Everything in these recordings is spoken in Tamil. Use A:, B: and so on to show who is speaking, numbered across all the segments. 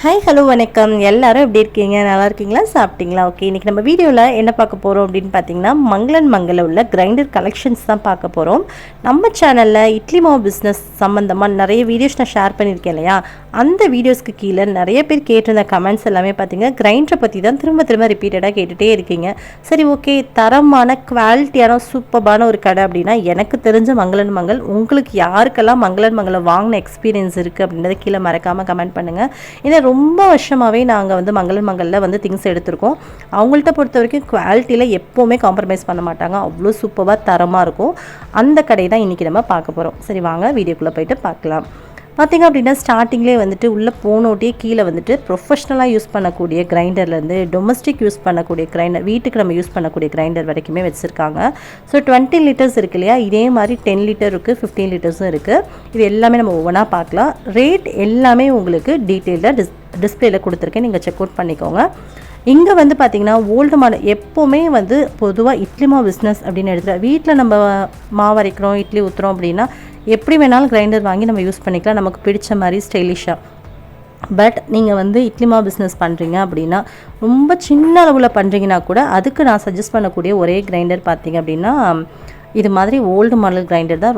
A: ஹாய் ஹலோ வணக்கம். எல்லாரும் எப்படி இருக்கீங்க? நல்லா இருக்கீங்களா? சாப்பிட்டீங்களா? ஓகே, இன்றைக்கி நம்ம வீடியோவில் என்ன பார்க்க போகிறோம் அப்படின்னு பார்த்தீங்கன்னா, மங்களில் உள்ள கிரைண்டர் கலெக்ஷன்ஸ் தான் பார்க்க போகிறோம். நம்ம சேனலில் இட்லி மாவு பிஸ்னஸ் சம்மந்தமாக நிறைய வீடியோஸ் நான் ஷேர் பண்ணியிருக்கேன் இல்லையா? அந்த வீடியோஸ்க்கு கீழே நிறைய பேர் கேட்டிருந்த கமெண்ட்ஸ் எல்லாமே பார்த்தீங்கன்னா கிரைண்டரை பற்றி தான் திரும்ப ரிப்பீட்டடாக கேட்டுகிட்டே இருக்கீங்க. சரி, ஓகே, தரமான குவாலிட்டியான சூப்பரான ஒரு கடை அப்படின்னா எனக்கு தெரிஞ்ச மங்கள். உங்களுக்கு யாருக்கெல்லாம் மங்களை வாங்கின எக்ஸ்பீரியன்ஸ் இருக்குது அப்படின்றத கீழே மறக்காமல் கமெண்ட் பண்ணுங்கள். ஏன்னா ரொம்ப வருஷமாகவே நாங்கள் வந்து மங்களில் வந்து திங்ஸ் எடுத்திருக்கோம். அவங்கள்ட்ட பொறுத்த வரைக்கும் குவாலிட்டியில் எப்போவுமே காம்ப்ரமைஸ் பண்ண மாட்டாங்க. அவ்வளோ சூப்பராக தரமாக இருக்கும். அந்த கடை தான் இன்றைக்கி நம்ம பார்க்க போகிறோம். சரி, வாங்க வீடியோக்குள்ளே போயிட்டு பார்க்கலாம். பார்த்திங்க அப்படின்னா ஸ்டார்டிங்லேயே வந்துட்டு உள்ளே போனோட்டியே கீழே வந்துட்டு ப்ரொஃபஷ்னலாக யூஸ் பண்ணக்கூடிய கிரைண்டர்லேருந்து டொமஸ்டிக் யூஸ் பண்ணக்கூடிய கிரைண்டர், வீட்டுக்கு நம்ம யூஸ் பண்ணக்கூடிய கிரைண்டர் வரைக்குமே வச்சுருக்காங்க. ஸோ 20 லிட்டர்ஸ் இருக்கு இல்லையா? இதே மாதிரி 10 லிட்டர் இருக்குது, 15 லிட்டர்ஸும் இருக்குது. இது எல்லாமே நம்ம ஒவ்வொன்றா பார்க்கலாம். ரேட் எல்லாமே உங்களுக்கு டீட்டெயிலாக டிஸ்பிளேயில் கொடுத்துருக்கேன், நீங்கள் செக் அவுட் பண்ணிக்கோங்க. இங்கே வந்து பார்த்திங்கன்னா ஓல்டு மாடல் எப்போவுமே வந்து பொதுவாக இட்லி மாவு பிஸ்னஸ் அப்படின்னு எடுத்துகிட்டு வீட்டில் நம்ம மாவு அரைக்கிறோம், இட்லி ஊற்றுறோம் அப்படின்னா எப்படி வேணாலும் கிரைண்டர் வாங்கி நம்ம யூஸ் பண்ணிக்கலாம், நமக்கு பிடிச்ச மாதிரி ஸ்டைலிஷாக. பட் நீங்கள் வந்து இட்லி மாவு பிஸ்னஸ் பண்ணுறீங்க அப்படின்னா ரொம்ப சின்ன அளவில் பண்ணுறீங்கன்னா கூட அதுக்கு நான் சஜஸ்ட் பண்ணக்கூடிய ஒரே கிரைண்டர் பார்த்திங்க அப்படின்னா இது மாதிரி ஓல்டு மாடல் கிரைண்டர் தான்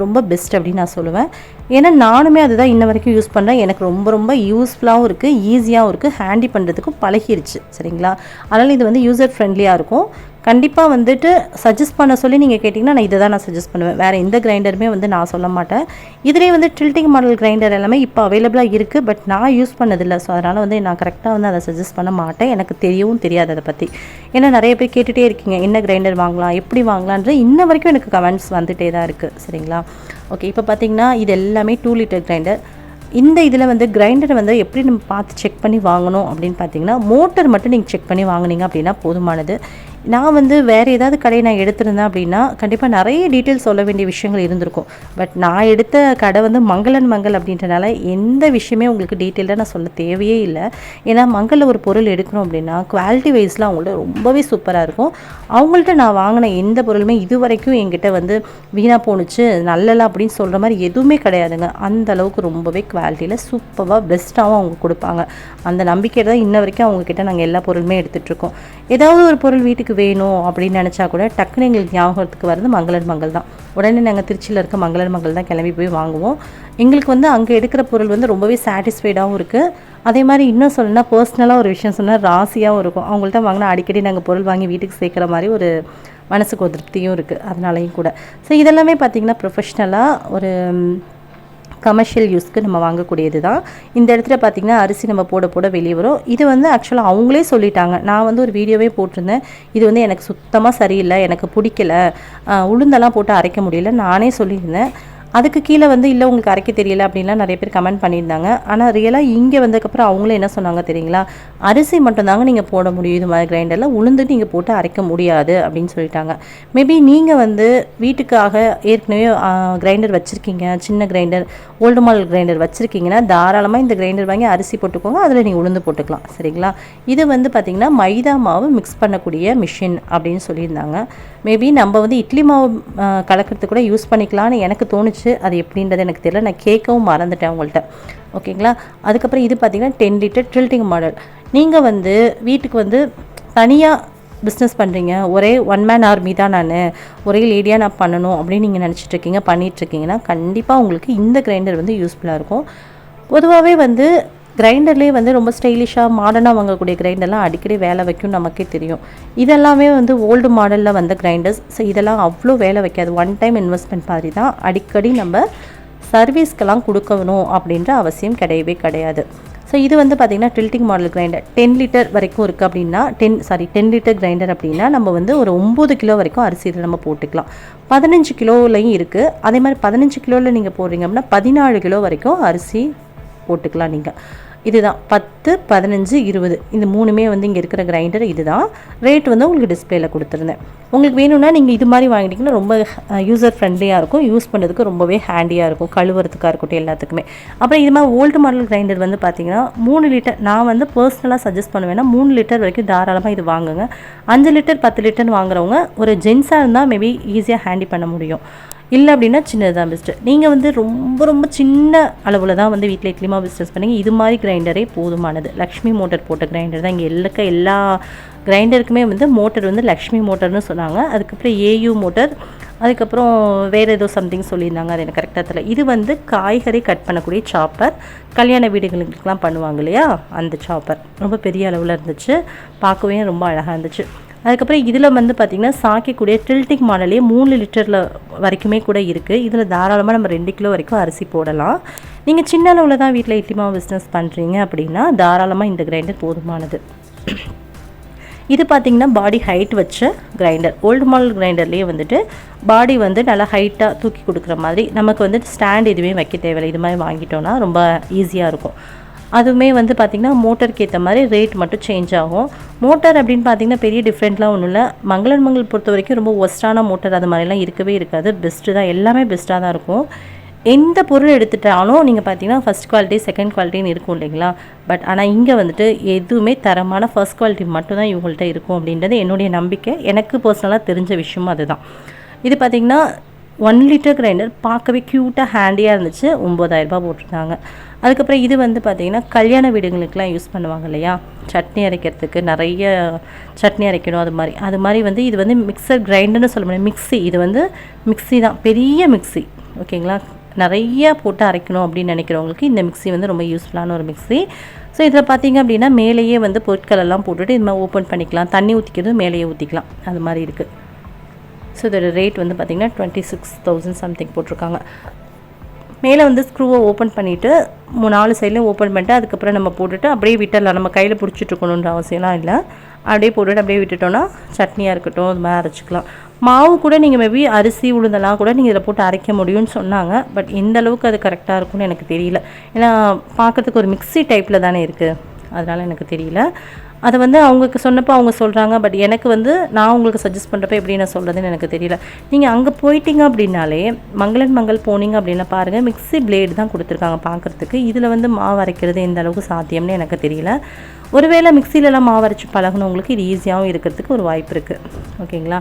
A: ரொம்ப பெஸ்ட் அப்படின்னு நான் சொல்லுவேன். ஏன்னா நானுமே அதுதான் இன்ன வரைக்கும் யூஸ் பண்ணுறேன். எனக்கு ரொம்ப யூஸ்ஃபுல்லாகவும் இருக்குது, ஈஸியாகவும் இருக்குது, ஹேண்டி பண்ணுறதுக்கும் பழகிருச்சு. சரிங்களா? அதனால் இது வந்து யூசர் ஃப்ரெண்ட்லியாக இருக்கும். கண்டிப்பாக வந்துட்டு சஜஸ்ட் பண்ண சொல்லி நீங்கள் கேட்டிங்கன்னா நான் இதை தான் நான் சஜஸ்ட் பண்ணுவேன். வேறு எந்த கிரைண்டருமே வந்து நான் சொல்ல மாட்டேன். இதுலேயே வந்து டில்ட்டிங் மாடல் கிரைண்டர் எல்லாமே இப்போ அவைலபிளாக இருக்குது. பட் நான் யூஸ் பண்ணதில்லை. ஸோ அதனால் வந்து நான் கரெக்டாக வந்து அதை சஜஸ்ட் பண்ண மாட்டேன். எனக்கு தெரியவும் தெரியாது அதை பற்றி. ஏன்னா நிறைய பேர் கேட்டுகிட்டே இருக்கீங்க, என்ன கிரைண்டர் வாங்கலாம், எப்படி வாங்கலான்ற இன்ன வரைக்கும் எனக்கு கமெண்ட்ஸ் வந்துகிட்டே தான் இருக்குது. சரிங்களா? ஓகே, இப்போ பார்த்திங்கன்னா இது எல்லாமே 2 லிட்டர் கிரைண்டர். இந்த இதில் வந்து கிரைண்டரை வந்து எப்படி நம்ம பார்த்து செக் பண்ணி வாங்கணும் அப்படின்னு பார்த்தீங்கன்னா, மோட்டர் மட்டும் நீங்கள் செக் பண்ணி வாங்கினீங்க அப்படின்னா போதுமானது. நான் வந்து வேறு ஏதாவது கடை நான் எடுத்திருந்தேன் அப்படின்னா கண்டிப்பாக நிறைய டீட்டெயில்ஸ் சொல்ல வேண்டிய விஷயங்கள் இருந்திருக்கும். பட் நான் எடுத்த கடை வந்து மங்கள் அப்படின்றனால எந்த விஷயமே உங்களுக்கு டீட்டெயிலாக நான் சொல்ல தேவையே இல்லை. ஏன்னா மங்களில் ஒரு பொருள் எடுக்கணும் அப்படின்னா குவாலிட்டி வைஸில் அவங்கள்ட்ட ரொம்பவே சூப்பராக இருக்கும். அவங்கள்ட்ட நான் வாங்கின எந்த பொருளுமே இது வரைக்கும் என்கிட்ட வந்து வீணாக போணுச்சு, நல்லல அப்படின்னு சொல்கிற மாதிரி எதுவுமே கிடையாதுங்க. அந்த அளவுக்கு ரொம்பவே குவாலிட்டியில் சூப்பராக பெஸ்ட்டாகவும் அவங்க கொடுப்பாங்க. அந்த நம்பிக்கை தான் இன்ன வரைக்கும் அவங்கக்கிட்ட நாங்கள் எல்லா பொருளுமே எடுத்துகிட்ருக்கோம். ஏதாவது ஒரு பொருள் வீட்டுக்கு வேணும் அப்படின்னு நினச்சா கூட டக்குன்னு எங்களுக்கு ஞாபகத்துக்கு வருது மங்கள் தான். உடனே நாங்கள் திருச்சியில் இருக்க மங்கள் தான் கிளம்பி போய் வாங்குவோம். எங்களுக்கு வந்து அங்கே எடுக்கிற பொருள் வந்து ரொம்பவே சாட்டிஸ்ஃபைடாகவும் இருக்குது. அதே மாதிரி இன்னும் சொல்லணும்னா பர்சனலாக ஒரு விஷயம் சொன்னால் ராசியாகவும் இருக்கும். அவங்கள்ட்ட வாங்கினா அடிக்கடி நாங்கள் பொருள் வாங்கி வீட்டுக்கு சேர்க்குற மாதிரி ஒரு மனசுக்கு ஒரு திருப்தியும் இருக்குது. அதனாலையும் கூட. ஸோ இதெல்லாமே பார்த்திங்கன்னா ப்ரொஃபஷ்னலாக ஒரு கமர்ஷியல் யூஸ்க்கு நம்ம வாங்கக்கூடியது தான். இந்த இடத்துல பார்த்திங்கன்னா அரிசி நம்ம போட வெளியே வரும். இது வந்து ஆக்சுவலாக அவங்களே சொல்லிட்டாங்க. நான் வந்து ஒரு வீடியோவே போட்டிருந்தேன், இது வந்து எனக்கு சுத்தமாக சரியில்லை, எனக்கு பிடிக்கல, உளுந்தெல்லாம் போட்டு அரைக்க முடியல நானே சொல்லியிருந்தேன். அதுக்கு கீழே வந்து இல்லை உங்களுக்கு அரைக்க தெரியல அப்படின்லாம் நிறைய பேர் கமெண்ட் பண்ணியிருந்தாங்க. ஆனால் ரியலாக இங்கே வந்ததுக்கப்புறம் அவங்களே என்ன சொன்னாங்க தெரியுங்களா? அரிசி மட்டும்தாங்க நீங்கள் போட முடியும் இது மாதிரி கிரைண்டரில், உளுந்து நீங்கள் போட்டு அரைக்க முடியாது அப்படின்னு சொல்லிட்டாங்க. மேபி நீங்கள் வந்து வீட்டுக்காக ஏற்கனவே கிரைண்டர் வச்சுருக்கீங்க, சின்ன கிரைண்டர், ஓல்டு மாடல் கிரைண்டர் வச்சுருக்கீங்கன்னா தாராளமாக இந்த கிரைண்டர் வாங்கி அரிசி போட்டுக்கோங்க, அதில் நீங்கள் உளுந்து போட்டுக்கலாம். சரிங்களா? இது வந்து பார்த்திங்கன்னா மைதா மாவு மிக்ஸ் பண்ணக்கூடிய மிஷின் அப்படின்னு சொல்லியிருந்தாங்க. மேபி நம்ம வந்து இட்லி மாவு கலக்கிறதுக்கு கூட யூஸ் பண்ணிக்கலான்னு எனக்கு தோணுச்சு. அது எப்படின்றது எனக்கு தெரியல, நான் கேட்கவும் மறந்துட்டேன் உங்கள்கிட்ட. ஓகேங்களா? அதுக்கப்புறம் இது பார்த்திங்கன்னா 10 லிட்டர் டில்ட்டிங் மாடல். நீங்கள் வந்து வீட்டுக்கு வந்து தனியாக பிஸ்னஸ் பண்ணுறீங்க, ஒரே ஒன் மேன் ஆர்மி தான், நான் ஒரே லேடியாக நான் பண்ணணும் அப்படின்னு நீங்கள் நினச்சிட்ருக்கீங்க, பண்ணிகிட்ருக்கீங்கன்னா கண்டிப்பாக உங்களுக்கு இந்த கிரைண்டர் வந்து யூஸ்ஃபுல்லாக இருக்கும். பொதுவாகவே வந்து கிரைண்டர்லேயே வந்து ரொம்ப ஸ்டைலிஷாக மாடர்னாக வாங்கக்கூடிய கிரைண்டர்லாம் அடிக்கடி வேலை வைக்கும், நமக்கே தெரியும். இதெல்லாமே வந்து ஓல்டு மாடலில் வந்த கிரைண்டர்ஸ். ஸோ இதெல்லாம் அவ்வளோ வேலை வைக்காது, ஒன் டைம் இன்வெஸ்ட்மெண்ட் மாதிரி தான். அடிக்கடி நம்ம சர்வீஸ்க்கெல்லாம் கொடுக்கணும் அப்படின்ற அவசியம் கிடையாது. ஸோ இது வந்து பார்த்திங்கன்னா டில்ட்டிங் மாடல் கிரைண்டர் 10 லிட்டர் வரைக்கும் இருக்குது அப்படின்னா 10 லிட்டர் கிரைண்டர் அப்படின்னா நம்ம வந்து ஒரு 9 கிலோ வரைக்கும் அரிசியில் நம்ம போட்டுக்கலாம். 15 கிலோலையும் இருக்குது. அதே மாதிரி 15 கிலோவில் நீங்கள் போடுறீங்க அப்படின்னா 14 கிலோ வரைக்கும் அரிசி போட்டுக்கலாம் நீங்கள். இதுதான் 10, 15, 20 இந்த மூணுமே வந்து இங்கே இருக்கிற கிரைண்டர். இதுதான் ரேட் வந்து உங்களுக்கு டிஸ்பிளேயில் கொடுத்துருந்தேன். உங்களுக்கு வேணும்னா நீங்கள் இது மாதிரி வாங்கிட்டீங்கன்னா ரொம்ப யூசர் ஃப்ரெண்ட்லியாக இருக்கும், யூஸ் பண்ணுறதுக்கு ரொம்பவே ஹேண்டியாக இருக்கும், கழுவுறதுக்காக இருக்கட்டும் எல்லாத்துக்குமே. அப்புறம் இது மாதிரி ஓல்டு மாடல் கிரைண்டர் வந்து பார்த்திங்கன்னா 3 லிட்டர் நான் வந்து பர்சனலாக சஜஸ்ட் பண்ணுவேன்னா 3 லிட்டர் வரைக்கும் தாராளமாக இது வாங்குங்க. 5 லிட்டர் 10 லிட்டர் வாங்குறவங்க ஒரு ஜென்ஸாக இருந்தால் மேபி ஈஸியாக ஹேண்டி பண்ண முடியும். இல்லை அப்படின்னா சின்னது தான் பெஸ்ட்டு. நீங்கள் வந்து ரொம்ப ரொம்ப சின்ன அளவில் தான் வந்து வீட்டில் இட்லி மாவு பிஸ்னஸ் பண்ணிங்க, இது மாதிரி கிரைண்டரே போதுமானது. லக்ஷ்மி மோட்டர் போட்ட கிரைண்டர் தான் இங்கே எல்லா கிரைண்டருக்குமே வந்து மோட்டர் வந்து லக்ஷ்மி மோட்டர்னு சொன்னாங்க. அதுக்கப்புறம் ஏயு மோட்டர், அதுக்கப்புறம் வேறு ஏதோ சம்திங் சொல்லியிருந்தாங்க, அது எனக்கு கரெக்டாக தெரியல. இது வந்து காய்கறி கட் பண்ணக்கூடிய சாப்பர், கல்யாண வீடுகளுக்கெலாம் பண்ணுவாங்க இல்லையா அந்த சாப்பர். ரொம்ப பெரிய அளவில் இருந்துச்சு, பார்க்கவே ரொம்ப அழகாக இருந்துச்சு. அதுக்கப்புறம் இதில் வந்து பார்த்திங்கன்னா சாக்கிக்கூடிய டில்ட்டிங் மாடலே 3 லிட்டரில் வரைக்குமே கூட இருக்குது. இதில் தாராளமாக நம்ம 2 கிலோ வரைக்கும் அரிசி போடலாம். நீங்கள் சின்ன அளவில் தான் வீட்டில் இட்லி மாவு பிஸ்னஸ் பண்ணுறீங்க அப்படின்னா தாராளமாக இந்த கிரைண்டர் போதுமானது. இது பார்த்திங்கன்னா பாடி ஹைட் வச்ச கிரைண்டர். ஓல்டு மாடல் கிரைண்டர்லேயே வந்துட்டு பாடி வந்து நல்லா ஹைட்டாக தூக்கி கொடுக்குற மாதிரி, நமக்கு வந்து ஸ்டாண்ட் எதுவுமே வைக்க தேவையில்லை. இது மாதிரி வாங்கிட்டோன்னா ரொம்ப ஈஸியாக இருக்கும். அதுவுமே வந்து பார்த்திங்கன்னா மோட்டருக்கு ஏற்ற மாதிரி ரேட் மட்டும் சேஞ்ச் ஆகும். மோட்டர் அப்படின்னு பார்த்திங்கன்னா பெரிய டிஃப்ரெண்ட்லாம் ஒன்றும் இல்லை. மங்கள் பொறுத்த வரைக்கும் ரொம்ப ஒஸ்ட்டான மோட்டர் அது மாதிரிலாம் இருக்கவே இருக்காது. பெஸ்ட்டு தான், எல்லாமே பெஸ்ட்டாக தான் இருக்கும். எந்த பொருள் எடுத்துட்டாலும் நீங்கள் பார்த்தீங்கன்னா ஃபஸ்ட் குவாலிட்டி செகண்ட் குவாலிட்டின்னு இருக்கும் இல்லைங்களா. பட் ஆனால் இங்கே வந்துட்டு எதுவுமே தரமான ஃபஸ்ட் குவாலிட்டி மட்டும் தான் இவங்கள்ட்ட இருக்கும் அப்படின்றது என்னுடைய நம்பிக்கை. எனக்கு பர்சனலாக தெரிஞ்ச விஷயமும் அதுதான். இது பார்த்திங்கன்னா 1 லிட்டர் கிரைண்டர் பார்க்கவே க்யூட்டாக ஹேண்டியாக இருந்துச்சு. 9000 ரூபா போட்டிருந்தாங்க. அதுக்கப்புறம் இது வந்து பார்த்திங்கன்னா கல்யாண வீடுகளுக்கெலாம் யூஸ் பண்ணுவாங்க இல்லையா, சட்னி அரைக்கிறதுக்கு, நிறைய சட்னி அரைக்கணும், அது மாதிரி வந்து இது வந்து மிக்சர் கிரைண்டர்னு சொல்ல முடியாது, மிக்ஸி. இது வந்து மிக்ஸி தான், பெரிய மிக்ஸி, ஓகேங்களா. நிறைய போட்டு அரைக்கணும் அப்படின்னு நினைக்கிறவங்களுக்கு இந்த மிக்ஸி வந்து ரொம்ப யூஸ்ஃபுல்லான ஒரு மிக்ஸி. ஸோ இதில் பார்த்திங்க அப்படின்னா மேலேயே வந்து பொருட்கள் எல்லாம் போட்டுட்டு இது மாதிரி ஓப்பன் பண்ணிக்கலாம். தண்ணி ஊற்றிக்கிறது மேலேயே ஊற்றிக்கலாம், அது மாதிரி இருக்குது. ஸோ இதோட ரேட் வந்து பார்த்திங்கன்னா 26,000 சம்திங் போட்டிருக்காங்க. மேலே வந்து ஸ்க்ரூவை ஓப்பன் பண்ணிவிட்டு 4 சைட்லேயும் ஓப்பன் பண்ணிட்டு அதுக்கப்புறம் நம்ம போட்டுட்டு அப்படியே விட்டுடலாம். நம்ம கையில் பிடிச்சிட்ருக்கணுன்ற அவசியம்லாம் இல்லை. அப்படியே போட்டுட்டு அப்படியே விட்டுட்டோன்னா சட்னியாக இருக்கட்டும் அது மாதிரி அரைச்சிக்கலாம். மாவு கூட நீங்கள் மேபி அரிசி உளுந்தெல்லாம் கூட நீங்கள் இதில் போட்டு அரைக்க முடியும்னு சொன்னாங்க. பட் எந்த அளவுக்கு அது கரெக்டாக இருக்கும்னு எனக்கு தெரியல. ஏன்னா பார்க்குறதுக்கு ஒரு மிக்ஸி டைப்பில் தானே இருக்குது, அதனால் எனக்கு தெரியல. அதை வந்து அவங்களுக்கு சொன்னப்போ அவங்க சொல்கிறாங்க. பட் எனக்கு வந்து நான் உங்களுக்கு சஜஸ்ட் பண்ணுறப்ப எப்படி நான் சொல்கிறதுன்னு எனக்கு தெரியல. நீங்கள் அங்கே போயிட்டீங்க அப்படின்னாலே மங்கள் போனீங்க அப்படின்னா பாருங்கள், மிக்ஸி பிளேடு தான் கொடுத்துருக்காங்க பார்க்குறதுக்கு. இதில் வந்து மாவு அரைக்கிறது எந்த அளவுக்கு சாத்தியம்னு எனக்கு தெரியல. ஒருவேளை மிக்சிலெலாம் மாவு அரைச்சி பழகினவங்களுக்கு இது ஈஸியாகவும் இருக்கிறதுக்கு ஒரு வாய்ப்பு இருக்குது, ஓகேங்களா.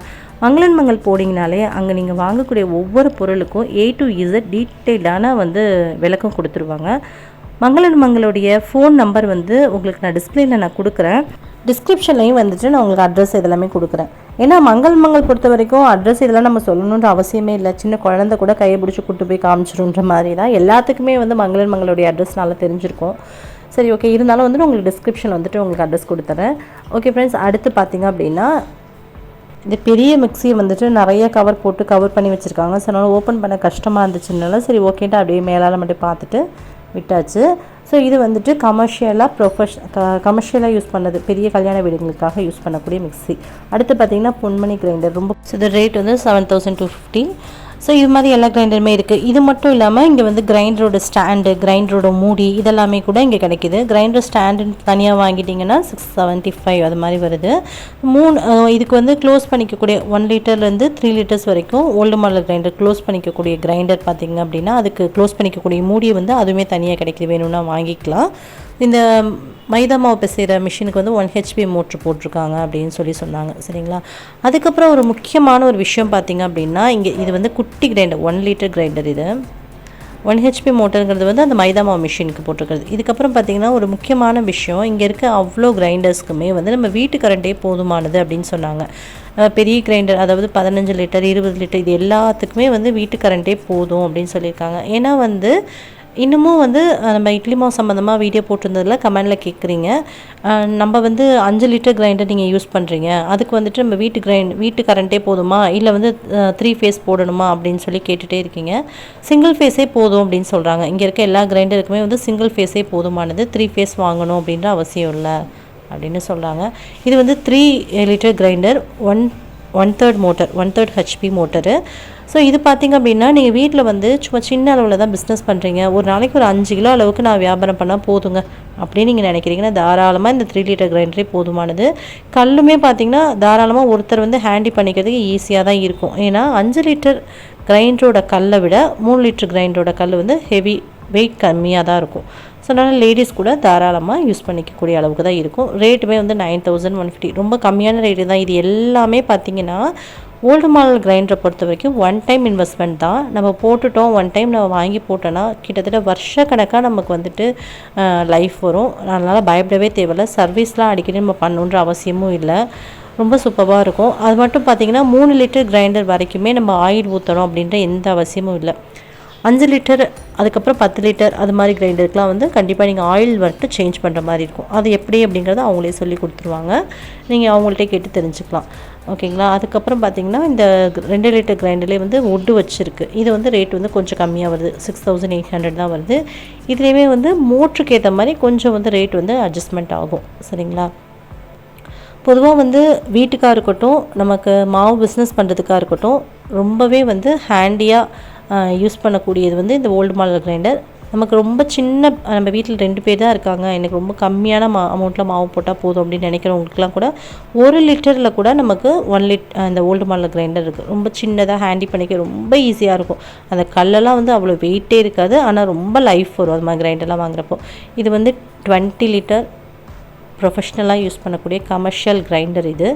A: மங்கள் போனீங்கனாலே அங்கே நீங்கள் வாங்கக்கூடிய ஒவ்வொரு பொருளுக்கும் A to Z டீட்டெயில்டான வந்து விளக்கம் கொடுத்துருவாங்க. மங்களுடைய ஃபோன் நம்பர் வந்து உங்களுக்கு நான் டிஸ்பிளேயில் நான் கொடுக்குறேன். டிஸ்கிரிப்ஷன்லையும் வந்துட்டு நான் உங்களுக்கு அட்ரஸ் இதெல்லாமே கொடுக்குறேன். ஏன்னா மங்கள் பொறுத்த வரைக்கும் அட்ரஸ் இதெல்லாம் நம்ம சொல்லணுன்ற அவசியமே இல்லை. சின்ன குழந்தை கூட கையை பிடிச்சி கூட்டு போய் காமிச்சிருன்ற மாதிரி தான் எல்லாத்துக்குமே வந்து மங்களுடைய அட்ரஸ் நல்லா தெரிஞ்சிருக்கும். சரி, ஓகே. இருந்தாலும் வந்துட்டு உங்களுக்கு டிஸ்கிரிப்ஷனில் வந்துட்டு உங்களுக்கு அட்ரஸ் கொடுத்துறேன். ஓகே ஃப்ரெண்ட்ஸ், அடுத்து பார்த்திங்க அப்படின்னா இந்த பெரிய மிக்ஸியை வந்துட்டு நிறைய கவர் பண்ணி வச்சுருக்காங்க. ஸோ அதனால் ஓப்பன் பண்ண கஷ்டமாக இருந்துச்சுனால சரி ஓகேன்ட்டு அப்படியே மேலால் மட்டும் பார்த்துட்டு விட்டாச்சு. ஸோ இது வந்துட்டு கமர்ஷியலாக யூஸ் பண்ணது, பெரிய கல்யாண வீடுகளுக்காக யூஸ் பண்ணக்கூடிய மிக்ஸி. அடுத்து பார்த்திங்கன்னா பொன்மணி கிரைண்டர். ரொம்ப இது ரேட் வந்து 7,250. ஸோ இது மாதிரி எல்லா கிரைண்டருமே இருக்குது. இது மட்டும் இல்லாமல் இங்கே வந்து கிரைண்டரோட ஸ்டாண்டு, கிரைண்டரோட மூடி இதெல்லாமே கூட இங்கே கிடைக்கிது. கிரைண்டர் ஸ்டாண்டு தனியாக வாங்கிட்டிங்கன்னா 675 அது மாதிரி வருது. இதுக்கு வந்து க்ளோஸ் பண்ணிக்கக்கூடிய 1 லிட்டர்லேருந்து 3 லிட்டர்ஸ் வரைக்கும் ஓல்டு மாடல் கிரைண்டர் க்ளோஸ் பண்ணிக்கக்கூடிய கிரைண்டர் பார்த்திங்க அப்படின்னா அதுக்கு க்ளோஸ் பண்ணிக்கக்கூடிய மூடியை வந்து அதுவுமே தனியாக கிடைக்கிது, வேணும்னா வாங்கிக்கலாம். இந்த மைதா மாவு பிசைகிற மிஷினுக்கு வந்து 1 HP மோட்ரு போட்டிருக்காங்க அப்படின்னு சொன்னாங்க, சரிங்களா. அதுக்கப்புறம் ஒரு முக்கியமான ஒரு விஷயம் பார்த்திங்க அப்படின்னா இங்கே இது வந்து குட்டி கிரைண்டர், 1 லிட்டர் கிரைண்டர். இது 1 HP மோட்டருங்கிறது வந்து அந்த மைதா மாவு மிஷினுக்கு போட்டிருக்கிறது. இதுக்கப்புறம் பார்த்திங்கன்னா ஒரு முக்கியமான விஷயம், இங்கே இருக்க அவ்வளோ கிரைண்டர்ஸ்க்குமே வந்து நம்ம வீட்டு கரண்டே போதுமானது அப்படின்னு சொன்னாங்க. பெரிய கிரைண்டர், அதாவது 15 லிட்டர் 20 லிட்டர் இது எல்லாத்துக்குமே வந்து வீட்டு கரண்டே போதும் அப்படின்னு சொல்லியிருக்காங்க. ஏன்னா வந்து இன்னமும் வந்து நம்ம இட்லி மாவு சம்மந்தமாக வீடியோ போட்டிருந்ததில் கமெண்டில் கேட்குறீங்க, நம்ம வந்து 5 லிட்டர் கிரைண்டர் நீங்கள் யூஸ் பண்ணுறீங்க, அதுக்கு வந்துட்டு நம்ம வீட்டு கரண்ட்டே போதுமா இல்லை வந்து 3 ஃபேஸ் போடணுமா அப்படின்னு சொல்லி கேட்டுகிட்டே இருக்கீங்க. சிங்கிள் ஃபேஸே போதும் அப்படின்னு சொல்கிறாங்க. இங்கே இருக்க எல்லா கிரைண்டருக்குமே வந்து சிங்கிள் ஃபேஸே போதுமானது, 3 ஃபேஸ் வாங்கணும் அப்படின்ற அவசியம் இல்லை அப்படின்னு சொல்கிறாங்க. இது வந்து 3 litre grinder, 1/3 motor, 1/3 HP motor. So இது பார்த்திங்க அப்படின்னா நீங்கள் வீட்டில் வந்து சும்மா சின்ன அளவில் தான் பிஸ்னஸ் பண்ணுறீங்க, ஒரு நாளைக்கு ஒரு 5 கிலோ அளவுக்கு நான் வியாபாரம் பண்ணால் போதுங்க அப்படின்னு நீங்கள் நினைக்கிறீங்கன்னா தாராளமாக இந்த 3 லிட்டர் கிரைண்டரே போதுமானது. கல்லுமே பார்த்திங்கன்னா தாராளமாக ஒருத்தர் வந்து ஹேண்டி பண்ணிக்கிறதுக்கு ஈஸியாக தான் இருக்கும். ஏன்னா 5 லிட்டர் கிரைண்டரோட கல்லை விட 3 லிட்டர் கிரைண்டரோட கல் வந்து ஹெவி வெயிட் கம்மியாக தான் இருக்கும். ஸோ அதனால் லேடிஸ் கூட தாராளமாக யூஸ் பண்ணிக்கக்கூடிய அளவுக்கு தான் இருக்கும். ரேட்டுமே வந்து 9,150, ரொம்ப கம்மியான ரேட்டு தான். இது எல்லாமே பார்த்திங்கன்னா ஓல்டு மாடல் கிரைண்டரை பொறுத்த வரைக்கும் ஒன் டைம் இன்வெஸ்ட்மெண்ட் தான். நம்ம போட்டுட்டோம், ஒன் டைம் நம்ம வாங்கி போட்டோன்னா கிட்டத்தட்ட வருஷக்கணக்காக நமக்கு வந்துட்டு லைஃப் வரும். அதனால் பயப்படவே தேவையில்லை. சர்வீஸ்லாம் அடிக்கடி நம்ம பண்ணணுன்ற அவசியமும் இல்லை. ரொம்ப சூப்பராக இருக்கும். அது மட்டும் பார்த்திங்கன்னா 3 லிட்டர் கிரைண்டர் வரைக்குமே நம்ம ஆயில் ஊற்றணும் அப்படின்ற எந்த அவசியமும் இல்லை. 5 லிட்டர் அதுக்கப்புறம் 10 லிட்டர் அது மாதிரி கிரைண்டருக்குலாம் வந்து கண்டிப்பாக நீங்கள் ஆயில் வந்துட்டு சேஞ்ச் பண்ணுற மாதிரி இருக்கும். அது எப்படி அப்படிங்கிறத அவங்களே சொல்லி கொடுத்துருவாங்க. நீங்கள் அவங்கள்ட்ட கேட்டு தெரிஞ்சுக்கலாம். ஓகேங்களா. அதுக்கப்புறம் பார்த்திங்கன்னா இந்த 2 லிட்டர் கிரைண்டர்லேயே வந்து வுட்டு வச்சுருக்கு. இது வந்து ரேட் வந்து கொஞ்சம் கம்மியாக வருது, 6800 தான் வருது. இதுலேயுமே வந்து மோட்டருக்கு ஏற்ற மாதிரி கொஞ்சம் வந்து ரேட் வந்து அட்ஜஸ்ட்மெண்ட் ஆகும். சரிங்களா. பொதுவாக வந்து வீட்டுக்காக இருக்கட்டும், நமக்கு மாவு பிஸ்னஸ் பண்ணுறதுக்காக இருக்கட்டும், ரொம்பவே வந்து ஹேண்டியாக யூஸ் பண்ணக்கூடியது வந்து இந்த ஓல்டு மாடல் கிரைண்டர். நமக்கு ரொம்ப சின்ன, நம்ம வீட்டில் 2 பேர் தான் இருக்காங்க, எனக்கு ரொம்ப கம்மியான அமௌண்ட்டில் மாவு போட்டால் போதும் அப்படின்னு நினைக்கிறவங்களுக்குலாம் கூட 1 லிட்டரில் கூட நமக்கு 1 இந்த ஓல்டு மாடல் கிரைண்டர் இருக்குது. ரொம்ப சின்னதாக ஹேண்டி பண்ணிக்க ரொம்ப ஈஸியாக இருக்கும். அந்த கல்லெல்லாம் வந்து அவ்வளோ வெயிட்டே இருக்காது, ஆனால் ரொம்ப லைஃப் வரும் அது மாதிரி கிரைண்டர்லாம் வாங்குறப்போ. இது வந்து 20 லிட்டர் ப்ரொஃபஷ்னலாக யூஸ் பண்ணக்கூடிய கமர்ஷியல் கிரைண்டர் இது.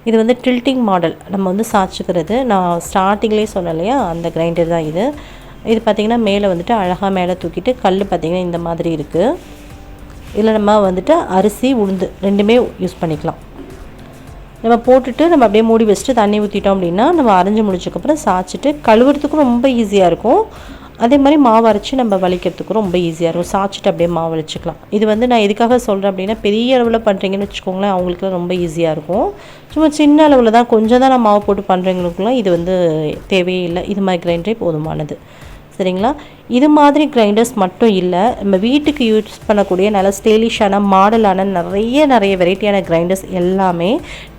A: இது வந்து டில்ட்டிங் மாடல், நம்ம வந்து சாய்ச்சிக்கிறது. நான் ஸ்டார்டிங்லேயே சொன்னேன் இல்லையா, அந்த கிரைண்டர் தான் இது. இது பார்த்திங்கன்னா மேலே வந்துட்டு அழகாக மேலே தூக்கிட்டு கல் பார்த்திங்கன்னா இந்த மாதிரி இருக்குது. இதில் நம்ம வந்துட்டு அரிசி உளுந்து ரெண்டுமே யூஸ் பண்ணிக்கலாம். நம்ம போட்டுட்டு நம்ம அப்படியே மூடி வச்சுட்டு தண்ணி ஊற்றிட்டோம் அப்படின்னா நம்ம அரைஞ்சி முடிச்சதுக்கப்புறம் சாய்ச்சிட்டு கழுவுறதுக்கும் ரொம்ப ஈஸியாக இருக்கும். அதே மாதிரி மாவு அரைச்சி நம்ம வலிக்கிறதுக்கும் ரொம்ப ஈஸியாக இருக்கும். சாய்ச்சிட்டு அப்படியே மாவு வலிச்சிக்கலாம். இது வந்து நான் எதுக்காக சொல்கிறேன் அப்படின்னா, பெரிய அளவில் பண்ணுறீங்கன்னு வச்சுக்கோங்களேன், அவங்களுக்குலாம் ரொம்ப ஈஸியாக இருக்கும். சும்மா சின்ன அளவில் தான், கொஞ்சம் தான் நான் மாவு போட்டு பண்ணுறவங்களுக்குலாம் இது வந்து தேவையே இல்லை. இது மாதிரி கிரைண்டரே போதுமானது. சரிங்களா. இது மாதிரி கிரைண்டர்ஸ் மட்டும் இல்லை, நம்ம வீட்டுக்கு யூஸ் பண்ணக்கூடிய நல்ல ஸ்டைலிஷான மாடலான நிறைய வெரைட்டியான கிரைண்டர்ஸ் எல்லாமே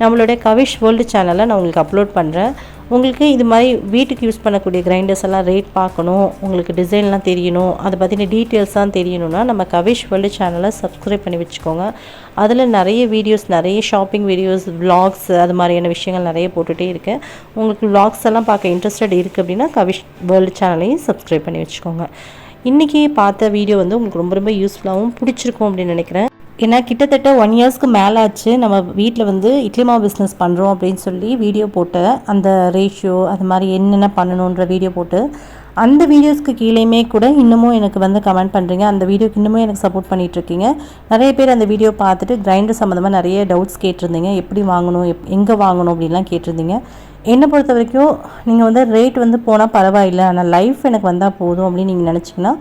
A: நம்மளுடைய கவிஷ் வேர்ல்டு சேனலில் நான் உங்களுக்கு அப்லோட் பண்ணுறேன். உங்களுக்கு இது மாதிரி வீட்டுக்கு யூஸ் பண்ணக்கூடிய கிரைண்டர்ஸ் எல்லாம் ரேட் பார்க்கணும், உங்களுக்கு டிசைன்லாம் தெரியணும், அதை பற்றின டீட்டெயில்ஸ்லாம் தெரியணும்னா நம்ம கவிஷ் வேர்ல்டு சேனலை சப்ஸ்கிரைப் பண்ணி வச்சுக்கோங்க. அதில் நிறைய வீடியோஸ், நிறைய ஷாப்பிங் வீடியோஸ், விலாக்ஸ், அது மாதிரியான விஷயங்கள் நிறைய போட்டுகிட்டே இருக்கேன். உங்களுக்கு விலாக்ஸ் எல்லாம் பார்க்க இன்ட்ரெஸ்டட் இருக்குது அப்படின்னா கவிஷ் வேர்ல்டு சேனலையும் சப்ஸ்கிரைப் பண்ணி வச்சுக்கோங்க. இன்றைக்கி பார்த்த வீடியோ வந்து உங்களுக்கு ரொம்ப யூஸ்ஃபுல்லாகவும் பிடிச்சிருக்கும் அப்படின்னு நினைக்கிறேன். ஏன்னா கிட்டத்தட்ட 1 இயர்ஸ்க்கு மேலே ஆச்சு நம்ம வீட்டில் வந்து இட்லி மாவு பிஸ்னஸ் பண்ணுறோம் அப்படின்னு சொல்லி வீடியோ போட்டு, அந்த ரேஷியோ அது மாதிரி என்னென்ன பண்ணணுன்ற வீடியோ போட்டு, அந்த வீடியோஸ்க்கு கீழேயுமே கூட இன்னமும் எனக்கு வந்து கமெண்ட் பண்ணுறீங்க. அந்த வீடியோக்கு இன்னமும் எனக்கு சப்போர்ட் பண்ணிகிட்ருக்கீங்க. நிறைய பேர் அந்த வீடியோ பார்த்துட்டு கிரைண்டர் சம்மந்தமாக நிறைய டவுட்ஸ் கேட்டிருந்தீங்க. எப்படி வாங்கணும், எங்கே வாங்கணும் அப்படின்லாம் கேட்டிருந்தீங்க. என்னை பொறுத்த வரைக்கும் நீங்கள் வந்து ரேட் வந்து போனால் பரவாயில்லை, ஆனால் லைஃப் எனக்கு வந்தால் போதும் அப்படின்னு நீங்கள் நினச்சிங்கன்னா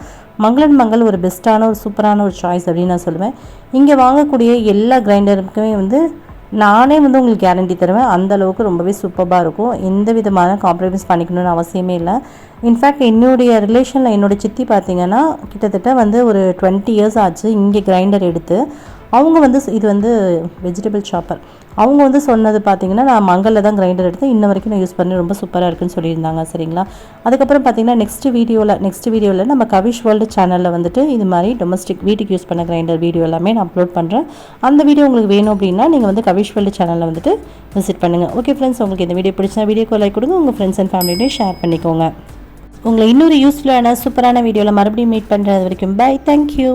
A: மங்கள் ஒரு பெஸ்ட்டான ஒரு சூப்பரான ஒரு சாய்ஸ் அப்படின்னு நான் சொல்லுவேன். இங்கே வாங்கக்கூடிய எல்லா கிரைண்டருக்குமே வந்து நானே வந்து உங்களுக்கு கேரண்டி தருவேன். அந்தளவுக்கு ரொம்பவே சூப்பராக இருக்கும். எந்த விதமான காம்ப்ரமைஸ் பண்ணிக்கணும்னு அவசியமே இல்லை. இன்ஃபேக்ட் என்னுடைய ரிலேஷனில் என்னோடய சித்தி பார்த்திங்கன்னா கிட்டத்தட்ட வந்து ஒரு 20 இயர்ஸ் ஆச்சு இங்கே கிரைண்டர் எடுத்து. அவங்க வந்து இது வந்து வெஜிடபிள் சாப்பர். அவங்க வந்து சொன்னது பார்த்திங்கன்னா, நான் மங்களில் தான் கிரைண்டர் எடுத்து இன்ன வரைக்கும் நான் யூஸ் பண்ணி ரொம்ப சூப்பராக இருக்குன்னு சொல்லியிருந்தாங்க. சரிங்களா. அதுக்கப்புறம் பார்த்திங்கன்னா நெக்ஸ்ட் வீடியோவில் நம்ம கவிஷ் வேர்ல்டு சேனலில் வந்துட்டு இது மாதிரி டொமஸ்டிக் வீட்டுக்கு யூஸ் பண்ண கிரைண்டர் வீடியோ எல்லாமே நான் அப்லோட் பண்ணுறேன். அந்த வீடியோ உங்களுக்கு வேணும் அப்படின்னா நீங்கள் வந்து கவிஷ் வேர்ல்டு சேனலில் வந்துட்டு விசிட் பண்ணுங்கள். ஓகே ஃப்ரெண்ட்ஸ், உங்களுக்கு இந்த வீடியோ பிடிச்சா வீடியோக்கு லைக் கொடுங்க, உங்கள் ஃப்ரெண்ட்ஸ் அண்ட் ஃபேமிலியோடய ஷேர் பண்ணிக்கோங்க. உங்களை இன்னொரு யூஸ்ஃபுல்லான சூப்பரான வீடியோவில் மறுபடியும் மீட் பண்ணுறது வரைக்கும் பை. தேங்க்யூ.